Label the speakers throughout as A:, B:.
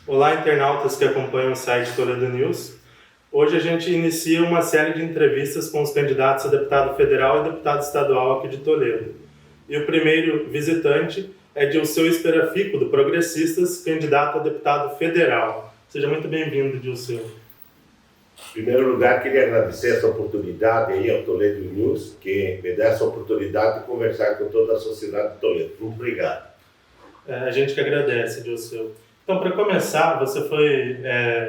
A: Olá, internautas que acompanham o site Toledo News. Hoje a gente inicia uma série de entrevistas com os candidatos a deputado federal e deputado estadual aqui de Toledo. E o primeiro visitante é Dilceu Esperafico, do Progressistas, candidato a deputado federal. Seja muito bem-vindo, Dilceu.
B: Em primeiro lugar, queria agradecer essa oportunidade aí ao Toledo News, que me dá essa oportunidade de conversar com toda a sociedade de Toledo. Muito obrigado.
A: A gente que agradece, Dilceu. Então, para começar, você foi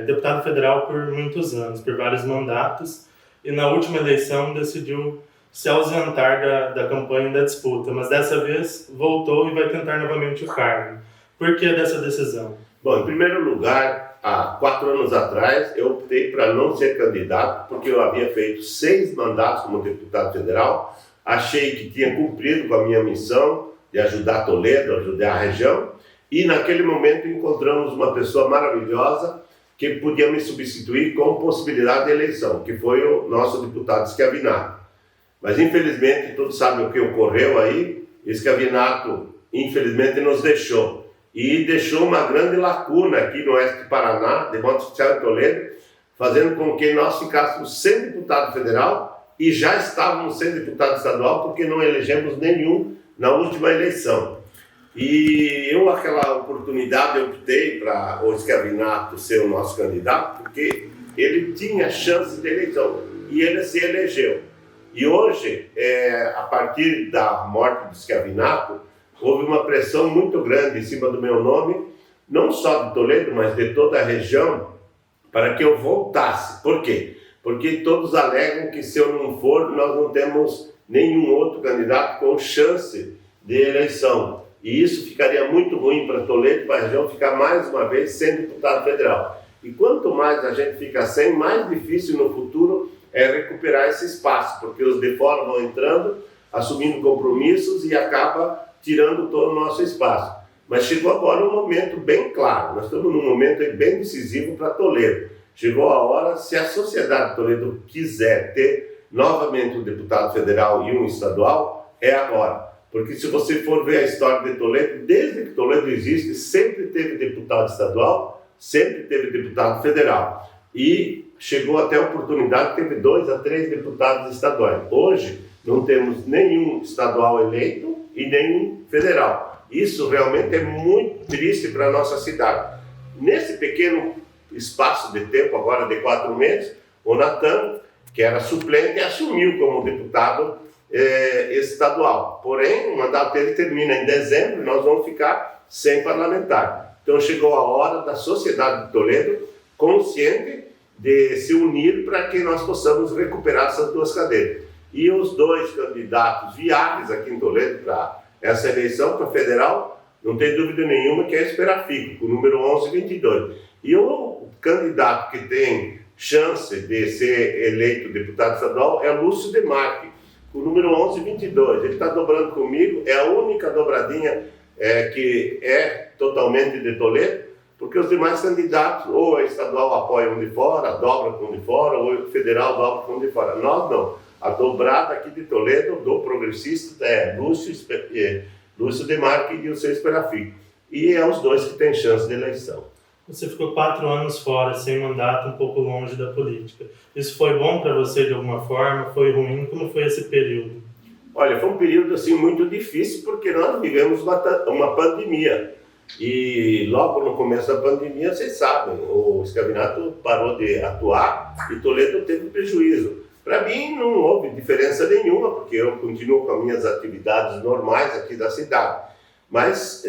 A: deputado federal por muitos anos, por vários mandatos, e na última eleição decidiu se ausentar da campanha e da disputa, mas dessa vez voltou e vai tentar novamente o cargo. Por que dessa decisão?
B: Bom, em primeiro lugar, há 4 anos atrás, eu optei para não ser candidato, porque eu havia feito 6 mandatos como deputado federal, achei que tinha cumprido com a minha missão de ajudar Toledo, ajudar a região, e naquele momento encontramos uma pessoa maravilhosa que podia me substituir com possibilidade de eleição, que foi o nosso deputado Schiavinato. Mas infelizmente, todos sabem o que ocorreu aí, Schiavinato infelizmente nos deixou. E deixou uma grande lacuna aqui no oeste do Paraná, de modo especial em Toledo, fazendo com que nós ficássemos sem deputado federal e já estávamos sem deputado estadual porque não elegemos nenhum na última eleição. E eu, aquela oportunidade, eu optei para o Schiavinato ser o nosso candidato, porque ele tinha chance de eleição e ele se elegeu. E hoje, a partir da morte do Schiavinato, houve uma pressão muito grande em cima do meu nome, não só de Toledo, mas de toda a região, para que eu voltasse. Por quê? Porque todos alegam que se eu não for, nós não temos nenhum outro candidato com chance de eleição. E isso ficaria muito ruim para Toledo, para a região ficar mais uma vez sem deputado federal. E quanto mais a gente fica sem, mais difícil no futuro é recuperar esse espaço, porque os de fora vão entrando, assumindo compromissos e acaba tirando todo o nosso espaço. Mas chegou agora um momento bem claro, nós estamos num momento bem decisivo para Toledo. Chegou a hora, se a sociedade de Toledo quiser ter novamente um deputado federal e um estadual, é agora. Porque se você for ver a história de Toledo, desde que Toledo existe, sempre teve deputado estadual, sempre teve deputado federal. E chegou até a oportunidade, teve 2 a 3 deputados estaduais. Hoje, não temos nenhum estadual eleito e nenhum federal. Isso realmente é muito triste para a nossa cidade. Nesse pequeno espaço de tempo, agora de 4 meses, o Natan, que era suplente, assumiu como deputado estadual. Porém, o mandato dele termina em dezembro e nós vamos ficar sem parlamentar. Então chegou a hora da sociedade de Toledo consciente de se unir para que nós possamos recuperar essas 2 cadeiras. E os 2 candidatos viáveis aqui em Toledo para essa eleição, para federal, não tem dúvida nenhuma que é Esperafico, com o número 1122. E o candidato que tem chance de ser eleito deputado estadual é Lúcio Demarque, o número 1122, ele está dobrando comigo, é a única dobradinha que é totalmente de Toledo, porque os demais candidatos, ou a estadual apoia um de fora, dobra com um de fora, ou o federal dobra com um de fora. Nós não. A dobrada aqui de Toledo, do progressista, é Lúcio Demarque e Dilceu Esperafico. E é os 2 que têm chance de eleição.
A: Você ficou 4 anos fora, sem mandato, um pouco longe da política. Isso foi bom para você de alguma forma? Foi ruim? Como foi esse período?
B: Olha, foi um período assim muito difícil porque nós vivemos uma pandemia. E logo no começo da pandemia, vocês sabem, o Schiavinato parou de atuar e Toledo teve prejuízo. Para mim não houve diferença nenhuma, porque eu continuo com as minhas atividades normais aqui da cidade. Mas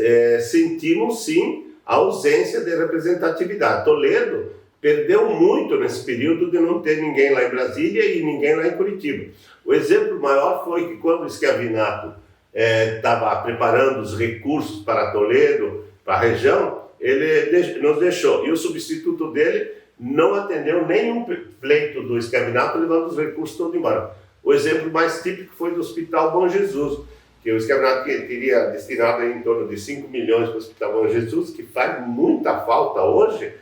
B: sentimos sim a ausência de representatividade. Toledo perdeu muito nesse período de não ter ninguém lá em Brasília e ninguém lá em Curitiba. O exemplo maior foi que quando o Schiavinato estava preparando os recursos para Toledo, para a região, ele nos deixou. E o substituto dele não atendeu nenhum pleito do Schiavinato, levando os recursos todos embora. O exemplo mais típico foi do Hospital Bom Jesus, que o Schiavinato teria destinado em torno de 5 milhões para o Hospital Bom Jesus, que faz muita falta hoje,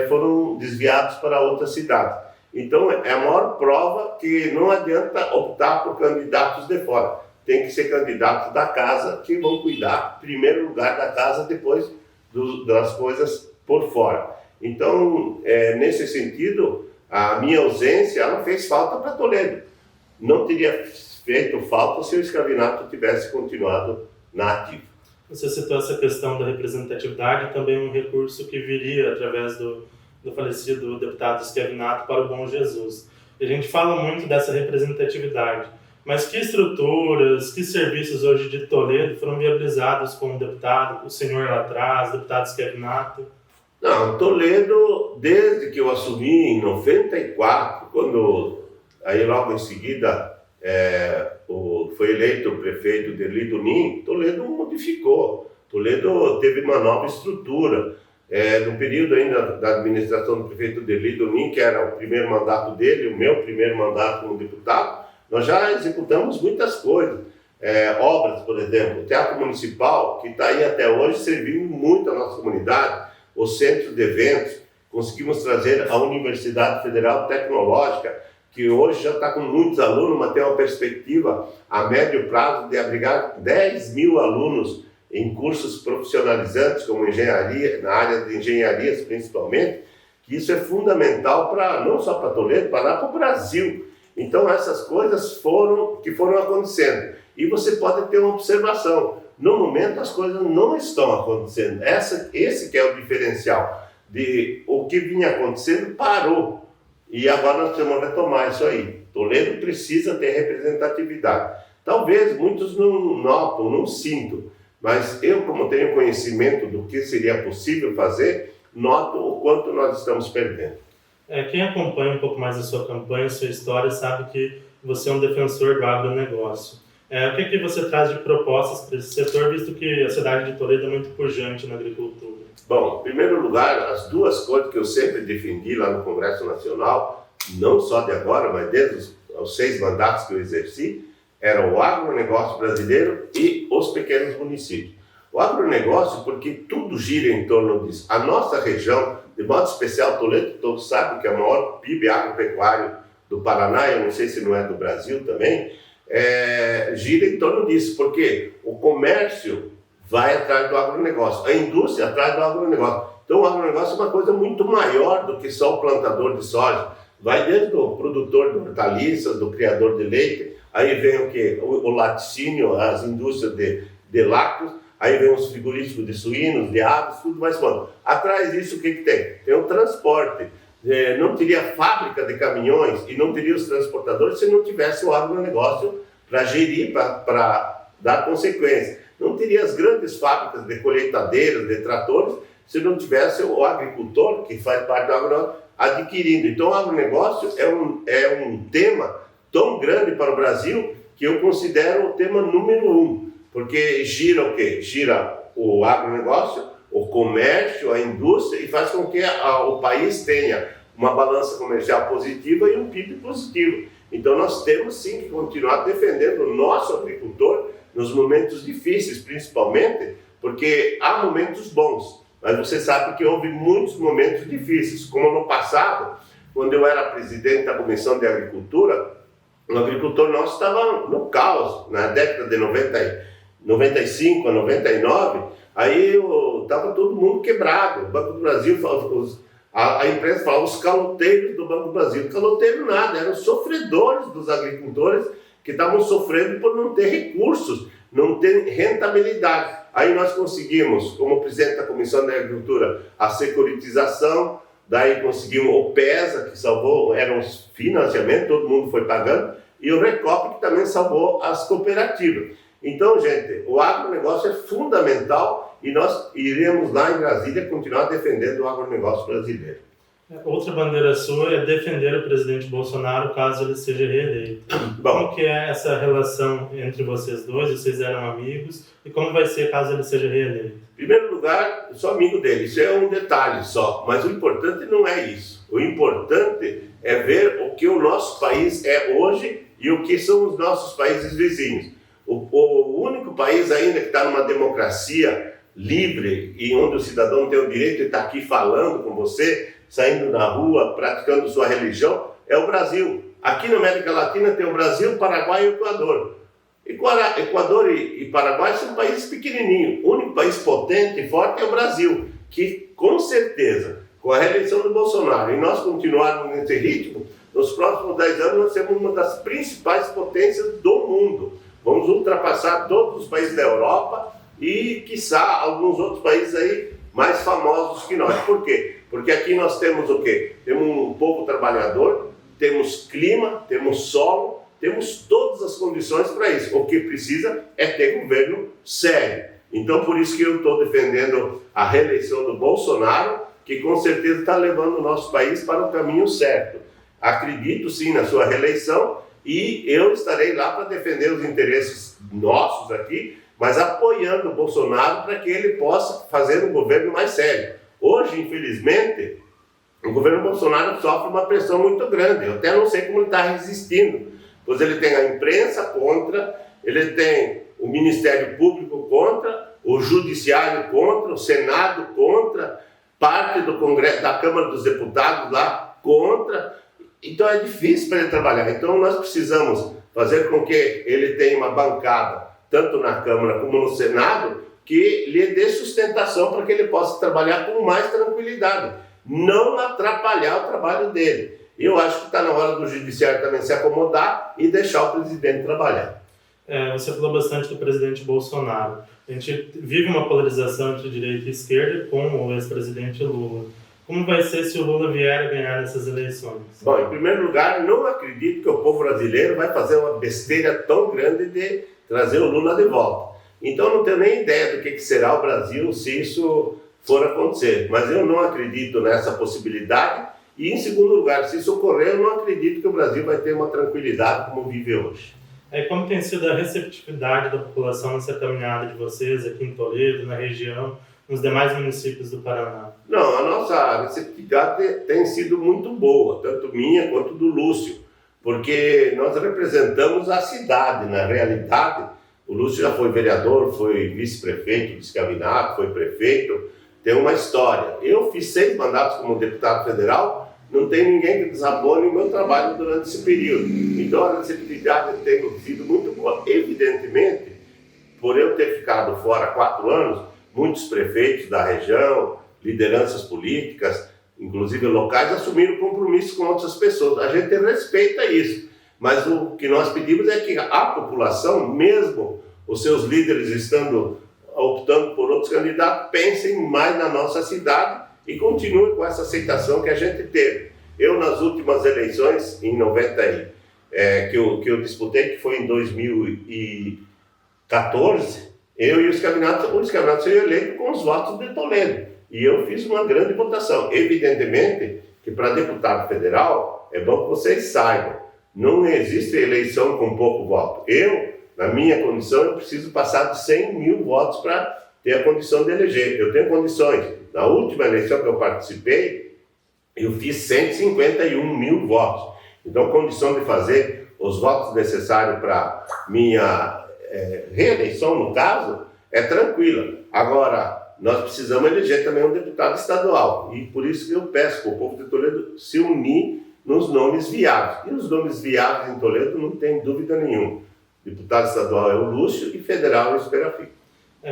B: foram desviados para outra cidade. Então, é a maior prova que não adianta optar por candidatos de fora. Tem que ser candidatos da casa que vão cuidar, em primeiro lugar, da casa, depois das coisas por fora. Então, nesse sentido, a minha ausência ela fez falta para Toledo. Não teria feito falta se o escravinato tivesse continuado na ativa.
A: Você citou essa questão da representatividade, também um recurso que viria através do falecido deputado Escravinato para o Bom Jesus. E a gente fala muito dessa representatividade, mas que estruturas, que serviços hoje de Toledo foram viabilizados com o deputado, o senhor lá atrás, o deputado Escravinato?
B: Não, Toledo, desde que eu assumi em 94, quando aí logo em seguida foi eleito o prefeito Derli Dunin, Toledo modificou. Toledo teve uma nova estrutura. No período ainda da administração do prefeito Derli Dunin, que era o primeiro mandato dele, o meu primeiro mandato como deputado, nós já executamos muitas coisas. Obras, por exemplo, o Teatro Municipal, que está aí até hoje servindo muito a nossa comunidade, o centro de eventos, conseguimos trazer a Universidade Federal Tecnológica, que hoje já está com muitos alunos, mas tem uma perspectiva a médio prazo de abrigar 10 mil alunos em cursos profissionalizantes, como engenharia, na área de engenharias principalmente, que isso é fundamental não só para Toledo, para o Brasil. Então essas coisas foram acontecendo. E você pode ter uma observação, no momento as coisas não estão acontecendo. Esse que é o diferencial, de o que vinha acontecendo parou. E agora nós temos que retomar isso aí. Toledo precisa ter representatividade. Talvez muitos não notam, não sintam, mas eu, como tenho conhecimento do que seria possível fazer, noto o quanto nós estamos perdendo.
A: Quem acompanha um pouco mais a sua campanha, a sua história, sabe que você é um defensor do agronegócio. O que você traz de propostas para esse setor, visto que a cidade de Toledo é muito pujante na agricultura?
B: Bom, em primeiro lugar, as duas coisas que eu sempre defendi lá no Congresso Nacional, não só de agora, mas desde os 6 mandatos que eu exerci, era o agronegócio brasileiro e os pequenos municípios. O agronegócio, porque tudo gira em torno disso. A nossa região, de modo especial Toledo, todos sabem que é o maior PIB agropecuário do Paraná, eu não sei se não é do Brasil também, gira em torno disso, porque o comércio vai atrás do agronegócio, a indústria atrás do agronegócio. Então o agronegócio é uma coisa muito maior do que só o plantador de soja. Vai desde o produtor de hortaliças, do criador de leite, aí vem o quê? O laticínio, as indústrias de lácteos, aí vem os frigoríficos de suínos, de aves, tudo mais quanto. Atrás disso o que tem? Tem o transporte. Não teria fábrica de caminhões e não teria os transportadores se não tivesse o agronegócio para gerir, para dar consequência. Não teria as grandes fábricas de colheitadeiras, de tratores, se não tivesse o agricultor, que faz parte do agronegócio, adquirindo. Então o agronegócio é um tema tão grande para o Brasil que eu considero o tema número 1, porque gira o quê? Gira o agronegócio, o comércio, a indústria, e faz com que o país tenha uma balança comercial positiva e um PIB positivo. Então nós temos sim que continuar defendendo o nosso agricultor nos momentos difíceis, principalmente, porque há momentos bons, mas você sabe que houve muitos momentos difíceis, como no passado, quando eu era presidente da Comissão de Agricultura, o agricultor nosso estava no caos, na década de 95 a 99, aí estava todo mundo quebrado. O Banco do Brasil, a imprensa falava os caloteiros do Banco do Brasil. Caloteiro nada, eram sofredores dos agricultores que estavam sofrendo por não ter recursos, não ter rentabilidade. Aí nós conseguimos, como presidente da Comissão de Agricultura, a securitização, daí conseguimos o PESA, que salvou, eram os financiamentos, todo mundo foi pagando, e o Recop, que também salvou as cooperativas. Então, gente, o agronegócio é fundamental e nós iremos lá em Brasília continuar defendendo o agronegócio brasileiro.
A: Outra bandeira sua é defender o presidente Bolsonaro caso ele seja reeleito. Como que é essa relação entre vocês dois? Vocês eram amigos? E como vai ser caso ele seja reeleito?
B: Em primeiro lugar, eu sou amigo dele. Isso é um detalhe só. Mas o importante não é isso. O importante é ver o que o nosso país é hoje e o que são os nossos países vizinhos. O único país ainda que está numa democracia livre e onde o cidadão tem o direito de estar aqui falando com você, saindo na rua, praticando sua religião, é o Brasil. Aqui na América Latina tem o Brasil, Paraguai e o Equador. Equador e Paraguai são países pequenininhos. O único país potente e forte é o Brasil. que, com certeza, com a reeleição do Bolsonaro e nós continuarmos nesse ritmo, nos próximos 10 anos nós seremos uma das principais potências do mundo. Vamos ultrapassar todos os países da Europa e, quiçá, alguns outros países aí mais famosos que nós. Por quê? Porque aqui nós temos o quê? Temos um povo trabalhador, temos clima, temos solo, temos todas as condições para isso. O que precisa é ter governo sério. Então, por isso que eu estou defendendo a reeleição do Bolsonaro, que com certeza está levando o nosso país para o caminho certo. Acredito sim na sua reeleição e eu estarei lá para defender os interesses nossos aqui, mas apoiando o Bolsonaro para que ele possa fazer um governo mais sério. Hoje, infelizmente, o governo Bolsonaro sofre uma pressão muito grande. Eu até não sei como ele está resistindo, pois ele tem a imprensa contra, ele tem o Ministério Público contra, o Judiciário contra, o Senado contra, parte do Congresso, da Câmara dos Deputados lá contra. Então é difícil para ele trabalhar. Então nós precisamos fazer com que ele tenha uma bancada, tanto na Câmara como no Senado, que lhe dê sustentação para que ele possa trabalhar com mais tranquilidade, não atrapalhar o trabalho dele. Eu acho que está na hora do Judiciário também se acomodar e deixar o presidente trabalhar.
A: Você falou bastante do presidente Bolsonaro. A gente vive uma polarização entre direita e esquerda com o ex-presidente Lula. Como vai ser se o Lula vier a ganhar nessas eleições?
B: Bom, em primeiro lugar, não acredito que o povo brasileiro vai fazer uma besteira tão grande de trazer o Lula de volta. Então não tenho nem ideia do que será o Brasil se isso for acontecer. Mas eu não acredito nessa possibilidade. E em segundo lugar, se isso ocorrer, eu não acredito que o Brasil vai ter uma tranquilidade como vive hoje.
A: Como tem sido a receptividade da população nessa caminhada de vocês aqui em Toledo, na região, nos demais municípios do Paraná?
B: Não, a nossa receptividade tem sido muito boa, tanto minha quanto do Lúcio, porque nós representamos a cidade. Na realidade, o Lúcio já foi vereador, foi vice-prefeito, vice-gabinete, foi prefeito, tem uma história. Eu fiz 6 mandatos como deputado federal, não tem ninguém que desabone o meu trabalho durante esse período. Então a receptividade tem sido muito boa. Evidentemente, por eu ter ficado fora 4 anos, muitos prefeitos da região, lideranças políticas, inclusive locais, assumiram compromisso com outras pessoas. A gente respeita isso, mas o que nós pedimos é que a população, mesmo os seus líderes estando optando por outros candidatos, pensem mais na nossa cidade e continuem com essa aceitação que a gente teve. Eu, nas últimas eleições, em 90, que eu disputei, que foi em 2014, eu e os candidatos foram eleitos com os votos de Toledo. E eu fiz uma grande votação. Evidentemente que para deputado federal, é bom que vocês saibam, não existe eleição com pouco voto. Eu, na minha condição, eu preciso passar de 100 mil votos para ter a condição de eleger. Eu tenho condições. Na última eleição que eu participei, eu fiz 151 mil votos. Então, condição de fazer os votos necessários para minha reeleição, no caso, é tranquila. Agora, nós precisamos eleger também um deputado estadual. E por isso que eu peço para o povo de Toledo se unir nos nomes viáveis. E os nomes viáveis em Toledo não tem dúvida nenhuma. Deputado estadual é o Lúcio e federal é o Esperafico.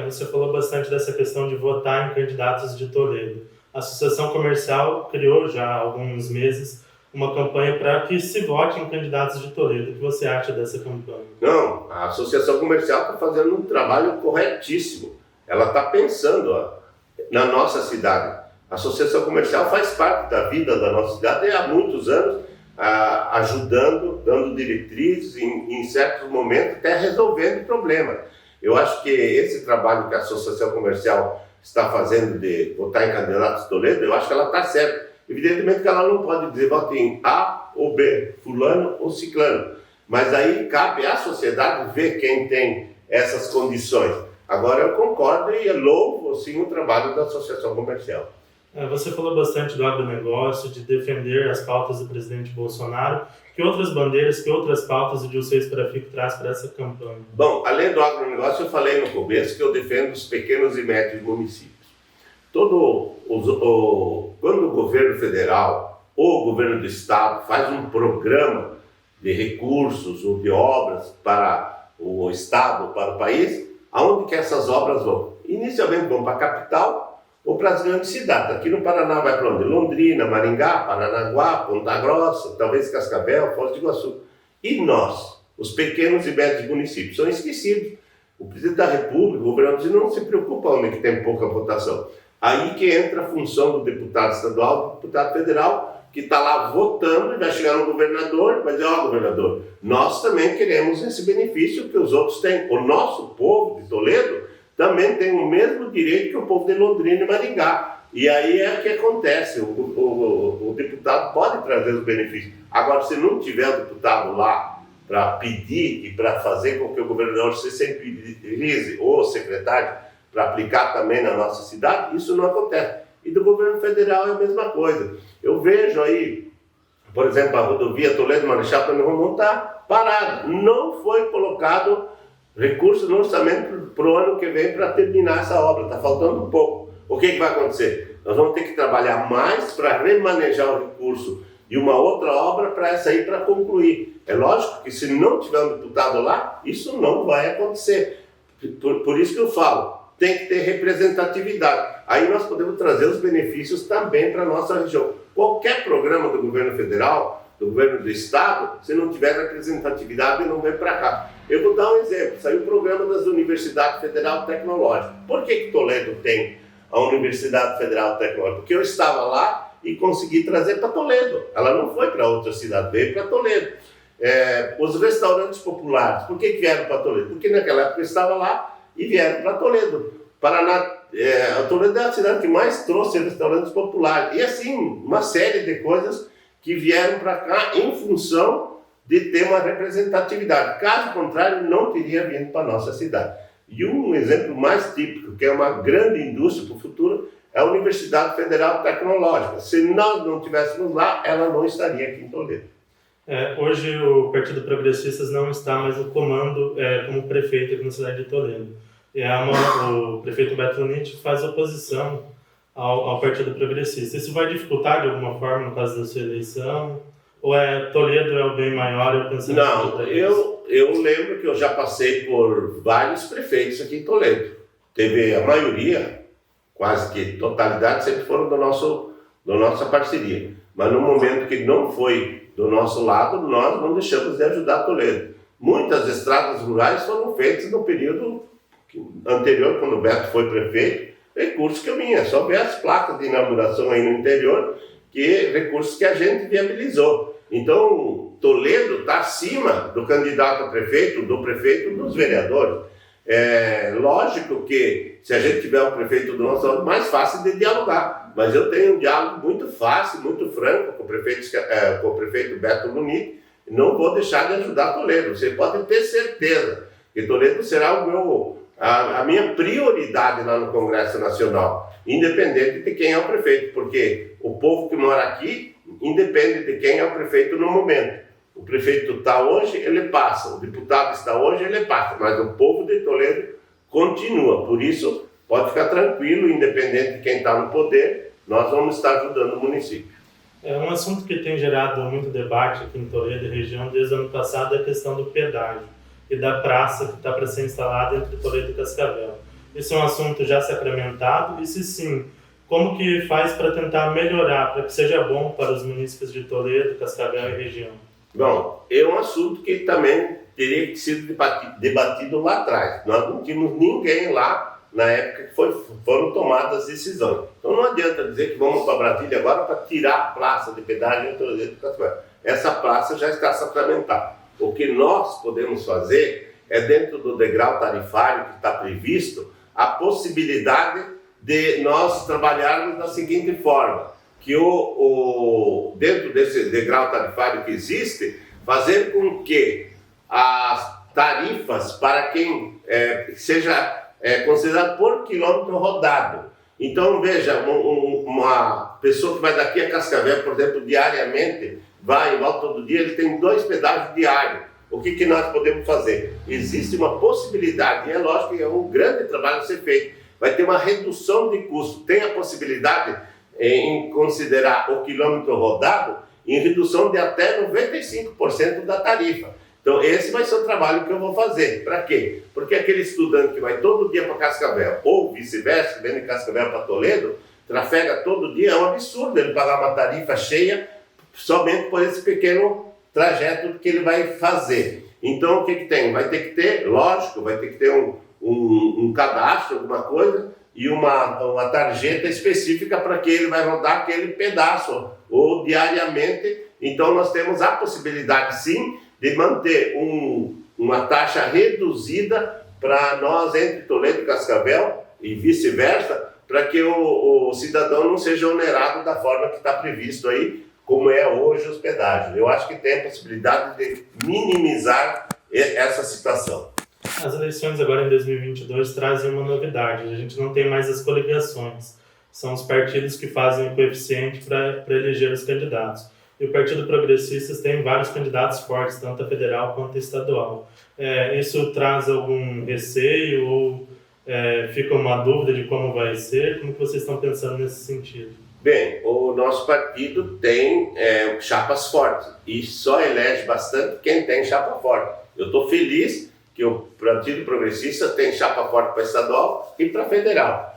A: Você falou bastante dessa questão de votar em candidatos de Toledo. A Associação Comercial criou já há alguns meses uma campanha para que se vote em candidatos de Toledo. O que você acha dessa campanha?
B: Não, a Associação Comercial está fazendo um trabalho corretíssimo. Ela está pensando na nossa cidade. A Associação Comercial faz parte da vida da nossa cidade e há muitos anos ajudando, dando diretrizes, em certos momentos até resolvendo problemas. Eu acho que esse trabalho que a Associação Comercial está fazendo de votar em candidatos de Toledo, eu acho que ela está certa. Evidentemente que ela não pode dizer vote em A ou B, fulano ou ciclano, mas aí cabe à sociedade ver quem tem essas condições. Agora eu concordo e louvo sim o trabalho da Associação Comercial.
A: Você falou bastante do agronegócio, de defender as pautas do presidente Bolsonaro. Que outras bandeiras, que outras pautas o Dilson Esperafico traz para essa campanha?
B: Bom, além do agronegócio, eu falei no começo que eu defendo os pequenos e médios municípios. Quando o governo federal ou o governo do estado faz um programa de recursos ou de obras para o estado, para o país, aonde que essas obras vão? Inicialmente vão para a capital ou para as grandes cidades. Aqui no Paraná vai para onde? Londrina, Maringá, Paranaguá, Ponta Grossa, talvez Cascavel, Foz do Iguaçu. E nós, os pequenos e médios municípios, são esquecidos. O presidente da República, o governador, não se preocupa onde que tem pouca votação. Aí que entra a função do deputado estadual, do deputado federal, que está lá votando e vai chegar no governador e vai dizer, governador, nós também queremos esse benefício que os outros têm. O nosso povo de Toledo também tem o mesmo direito que o povo de Londrina e Maringá. E aí é que acontece, o deputado pode trazer os benefícios. Agora, se não tiver o deputado lá para pedir e para fazer com que o governador se sensibilize, ou o secretário, para aplicar também na nossa cidade, isso não acontece. E do governo federal é a mesma coisa. Eu vejo aí, por exemplo, a rodovia Toledo-Marechal Plano está parada. Não foi colocado recurso no orçamento para o ano que vem para terminar essa obra. Está faltando um pouco. O que vai acontecer? Nós vamos ter que trabalhar mais para remanejar o recurso de uma outra obra para essa aí para concluir. É lógico que se não tiver um deputado lá, isso não vai acontecer. Por isso que eu falo, tem que ter representatividade. Aí nós podemos trazer os benefícios também para a nossa região. Qualquer programa do governo federal, do governo do estado, se não tiver representatividade, não vem para cá. Eu vou dar um exemplo. Saiu o programa das Universidades Federal Tecnológica. Por que Toledo tem a Universidade Federal Tecnológica? Porque eu estava lá e consegui trazer para Toledo. Ela não foi para outra cidade, veio para Toledo. Os restaurantes populares, por que vieram para Toledo? Porque naquela época eu estava lá e vieram para Toledo. Paraná, Toledo é a cidade que mais trouxe restaurantes populares. E assim, uma série de coisas que vieram para cá em função de ter uma representatividade. Caso contrário, não teria vindo para a nossa cidade. E um exemplo mais típico, que é uma grande indústria para o futuro, é a Universidade Federal Tecnológica. Se nós não estivéssemos lá, ela não estaria aqui em Toledo.
A: Hoje o Partido Progressistas não está mais no comando como prefeito aqui na cidade de Toledo. O prefeito Beto Lunite faz oposição ao Partido Progressista. Isso vai dificultar de alguma forma no caso da sua eleição? Ou Toledo é o bem maior?
B: Não, eu lembro que eu já passei por vários prefeitos aqui em Toledo. Teve a maioria, quase que totalidade, sempre foram da nossa parceria. Mas no momento que não foi do nosso lado, nós não deixamos de ajudar Toledo. Muitas estradas rurais foram feitas no período anterior, quando o Beto foi prefeito, recursos que eu vinha, só ver as placas de inauguração aí no interior, recursos que a gente viabilizou. Então, Toledo está acima do candidato a prefeito, do prefeito e dos vereadores. É lógico que se a gente tiver um prefeito do nosso lado, mais fácil de dialogar. Mas eu tenho um diálogo muito fácil, muito franco com o prefeito Beto Lunite. Não vou deixar de ajudar Toledo. Você pode ter certeza que Toledo será a minha prioridade lá no Congresso Nacional, independente de quem é o prefeito, porque o povo que mora aqui independe de quem é o prefeito no momento. O prefeito está hoje, ele passa. O deputado está hoje, ele passa. Mas o povo de Toledo continua. Por isso, pode ficar tranquilo, independente de quem está no poder, nós vamos estar ajudando o município.
A: Um assunto que tem gerado muito debate aqui em Toledo e região desde o ano passado é a questão do pedágio e da praça que está para ser instalada entre Toledo e Cascavel. Isso é um assunto já sacramentado e, se sim, como que faz para tentar melhorar, para que seja bom para os munícipes de Toledo, Cascavel e região?
B: Bom, é um assunto que também teria que ser debatido lá atrás. Nós não tínhamos ninguém lá na época que foram tomadas as decisões. Então não adianta dizer que vamos para Brasília agora para tirar a praça de pedágio em Toledo e Cascavel. Essa praça já está sacramentada. O que nós podemos fazer é, dentro do degrau tarifário que está previsto, a possibilidade de nós trabalharmos da seguinte forma, que dentro desse degrau tarifário que existe, fazer com que as tarifas para quem seja considerado por quilômetro rodado. Então, veja, uma pessoa que vai daqui a Cascavel, por exemplo, diariamente, vai e volta todo dia, ele tem 2 pedágios diários. O que nós podemos fazer? Existe uma possibilidade, e é lógico que é um grande trabalho a ser feito. Vai ter uma redução de custo. Tem a possibilidade em considerar o quilômetro rodado em redução de até 95% da tarifa. Então, esse vai ser o trabalho que eu vou fazer. Para quê? Porque aquele estudante que vai todo dia para Cascavel, ou vice-versa, que vem de Cascavel para Toledo, trafega todo dia, é um absurdo ele pagar uma tarifa cheia somente por esse pequeno trajeto que ele vai fazer. Então, o que tem? Vai ter que ter, lógico, vai ter que ter um cadastro, alguma coisa, e uma tarjeta específica para que ele vai rodar aquele pedaço, ou diariamente. Então, nós temos a possibilidade, sim, de manter uma taxa reduzida para nós entre Toledo e Cascavel e vice-versa, para que o cidadão não seja onerado da forma que está previsto aí, como é hoje o hospedagem. Eu acho que tem a possibilidade de minimizar essa situação.
A: As eleições agora em 2022 trazem uma novidade, a gente não tem mais as coligações, são os partidos que fazem o coeficiente para eleger os candidatos. E o Partido Progressista tem vários candidatos fortes, tanto a federal quanto a estadual. Isso traz algum receio ou fica uma dúvida de como vai ser? Como que vocês estão pensando nesse sentido?
B: Bem, o nosso partido tem chapas fortes e só elege bastante quem tem chapa forte. Eu estou feliz que o Partido Progressista tem chapa forte para estadual e para federal.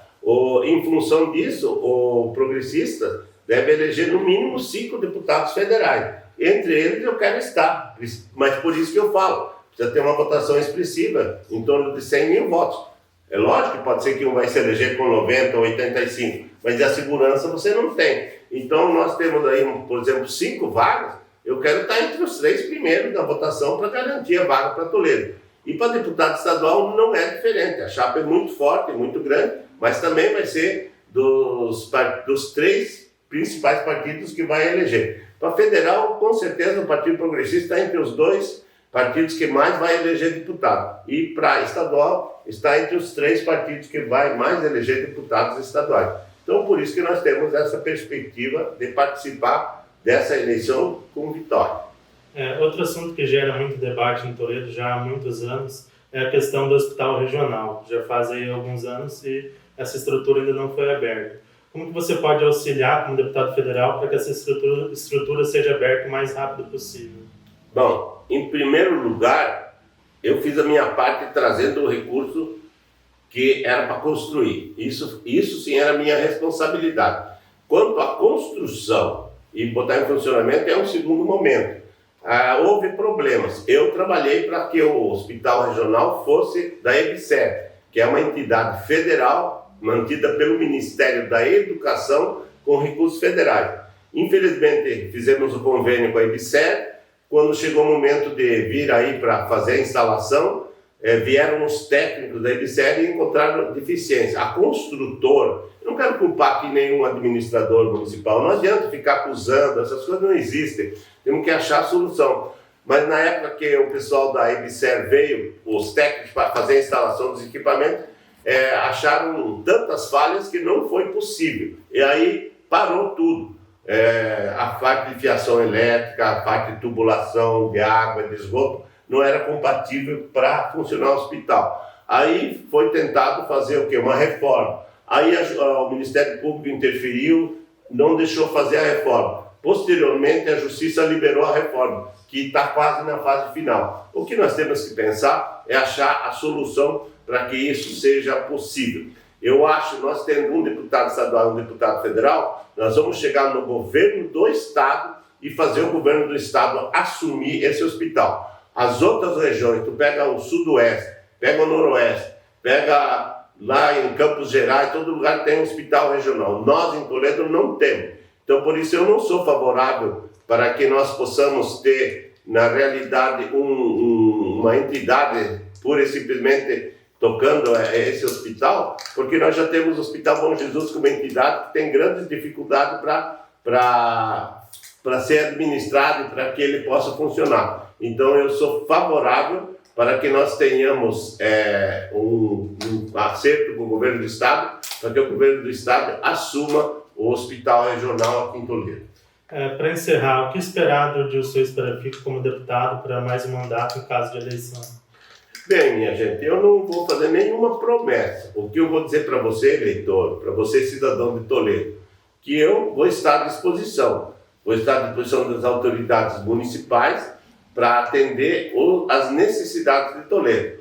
B: Em função disso, o progressista deve eleger no mínimo 5 deputados federais. Entre eles eu quero estar, mas por isso que eu falo, precisa ter uma votação expressiva, em torno de 100 mil votos. É lógico que pode ser que um vai se eleger com 90 ou 85, mas a segurança você não tem. Então nós temos aí, por exemplo, 5 vagas, eu quero estar entre os 3 primeiros da votação para garantir a vaga para Toledo. E para deputado estadual não é diferente, a chapa é muito forte, muito grande, mas também vai ser dos 3 principais partidos que vai eleger. Para federal, com certeza o Partido Progressista está entre os 2 partidos que mais vai eleger deputado. E para estadual, está entre os 3 partidos que vai mais eleger deputados estaduais. Então, por isso que nós temos essa perspectiva de participar dessa eleição com vitória.
A: Outro assunto que gera muito debate em Toledo já há muitos anos é a questão do hospital regional. Já faz aí alguns anos e essa estrutura ainda não foi aberta. Como que você pode auxiliar como deputado federal para que essa estrutura seja aberta o mais rápido possível?
B: Bom, em primeiro lugar, eu fiz a minha parte trazendo o recurso que era para construir. Isso sim era minha responsabilidade. Quanto à construção e botar em funcionamento é um segundo momento. Houve problemas. Eu trabalhei para que o hospital regional fosse da EBSER, que é uma entidade federal mantida pelo Ministério da Educação com recursos federais. Infelizmente, fizemos o convênio com a EBSER. Quando chegou o momento de vir aí para fazer a instalação, vieram os técnicos da EBSER e encontraram deficiência. A construtora, eu não quero culpar aqui nenhum administrador municipal, não adianta ficar acusando, essas coisas não existem. Temos que achar a solução. Mas na época que o pessoal da EBSER veio, os técnicos para fazer a instalação dos equipamentos, acharam tantas falhas que não foi possível. E aí parou tudo. A parte de fiação elétrica, a parte de tubulação de água, de esgoto, não era compatível para funcionar o hospital. Aí foi tentado fazer o quê? Uma reforma. Aí o Ministério Público interferiu, não deixou fazer a reforma. Posteriormente, a Justiça liberou a reforma, que está quase na fase final. O que nós temos que pensar é achar a solução para que isso seja possível. Eu acho, nós tendo um deputado estadual e um deputado federal, nós vamos chegar no governo do estado e fazer o governo do estado assumir esse hospital. As outras regiões, tu pega o sudoeste, pega o noroeste, pega lá em Campos Gerais, todo lugar tem um hospital regional. Nós em Toledo não temos. Então, por isso eu não sou favorável para que nós possamos ter, na realidade, uma entidade pura e simplesmente tocando esse hospital, porque nós já temos o Hospital Bom Jesus como entidade que tem grandes dificuldades para ser administrado e para que ele possa funcionar. Então, eu sou favorável para que nós tenhamos um acerto com o governo do estado, para que o governo do estado assuma o hospital regional aqui em Toledo.
A: Para encerrar, o que esperar do Dilson Esperafico como deputado para mais um mandato em caso de eleição?
B: Bem, minha gente, eu não vou fazer nenhuma promessa. O que eu vou dizer para você, eleitor, para você, cidadão de Toledo, que eu vou estar à disposição. Vou estar à disposição das autoridades municipais para atender as necessidades de Toledo.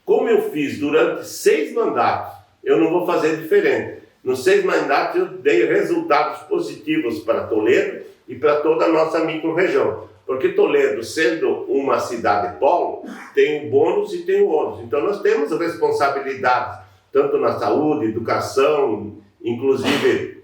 B: Como eu fiz durante 6 mandatos, eu não vou fazer diferente. Nos 6 mandatos eu dei resultados positivos para Toledo e para toda a nossa micro-região. Porque Toledo, sendo uma cidade polo, tem o bônus e tem o ônus. Então nós temos responsabilidades, tanto na saúde, educação, inclusive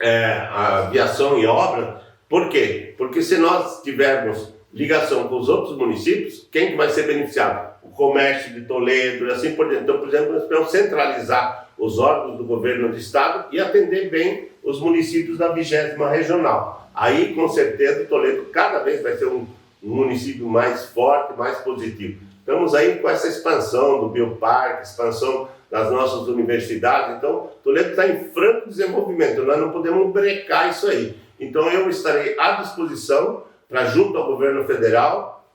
B: a aviação e obra. Por quê? Porque se nós tivermos ligação com os outros municípios, quem que vai ser beneficiado? O comércio de Toledo e assim por diante. Então, por exemplo, nós precisamos centralizar os órgãos do governo do estado e atender bem os municípios da 20ª regional. Aí, com certeza, Toledo cada vez vai ser um município mais forte, mais positivo. Estamos aí com essa expansão do bioparque, expansão das nossas universidades. Então, Toledo está em franco desenvolvimento. Nós não podemos brecar isso aí. Então, eu estarei à disposição para, junto ao governo federal,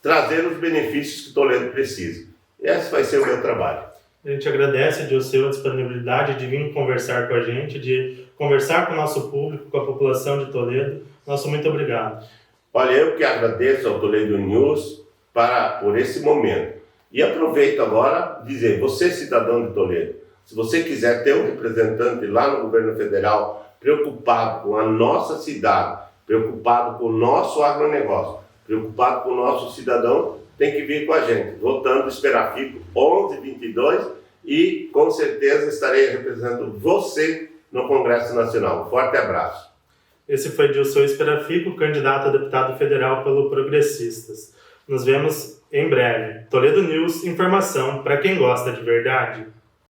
B: trazer os benefícios que Toledo precisa. Esse vai ser o meu trabalho.
A: A gente agradece, Dilceu, a disponibilidade de vir conversar com a gente, de conversar com o nosso público, com a população de Toledo. Nosso muito obrigado.
B: Olha, eu que agradeço ao Toledo News por esse momento. E aproveito agora dizer, você cidadão de Toledo, se você quiser ter um representante lá no governo federal preocupado com a nossa cidade, preocupado com o nosso agronegócio, preocupado com o nosso cidadão, tem que vir com a gente, votando Esperafico 1122 e com certeza estarei representando você no Congresso Nacional. Um forte abraço.
A: Esse foi Dilceu Esperafico, candidato a deputado federal pelo Progressistas. Nos vemos em breve. Toledo News, informação para quem gosta de verdade.